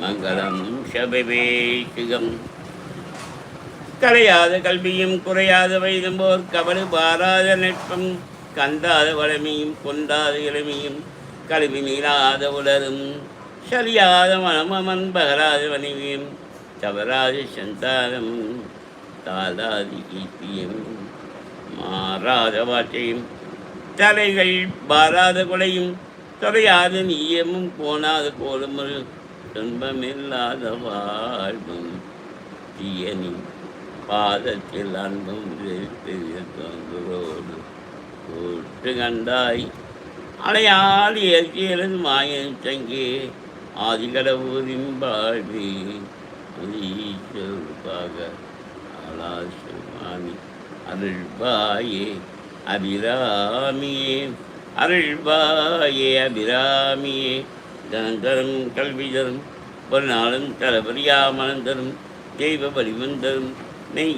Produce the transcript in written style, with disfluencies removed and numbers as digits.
மங்களம் சபவேஷிகம். கலையாத கல்வியும் குறையாத வைதம்போர் கவலை பாராத நட்பம் கந்தாத வளமையும் பொந்தாத இளமையும் கல்வி மீளாத உலரும் சரியாத மனமன் பகராத வணிவியும் தவறாத சந்தானம் தாதாதி கீர்த்தியும் மாறாத வார்த்தையும் தலைகள் பாராத கொலையும் தொலையாத நீயமும் போனாத கோலமுள் துன்பமில்லாத வாழ்வும் தீயனி பாதத்தில் அன்பும் தொங்குரோடு கூட்டு கண்டாய் அலையால் இயற்கையிலும் மாயன் சங்கே ஆதிகடவுரின் வாழ்வி சொல்பாக ஆலாசுமானி அருள்பாயே அபிராமியே அருள்பாயே அபிராமியே தனந்தரும் கல்வி தரும் ஒரு நாளும் தரபரியாமனம் தரும் தெய்வ வடிவம் தரும் நெய்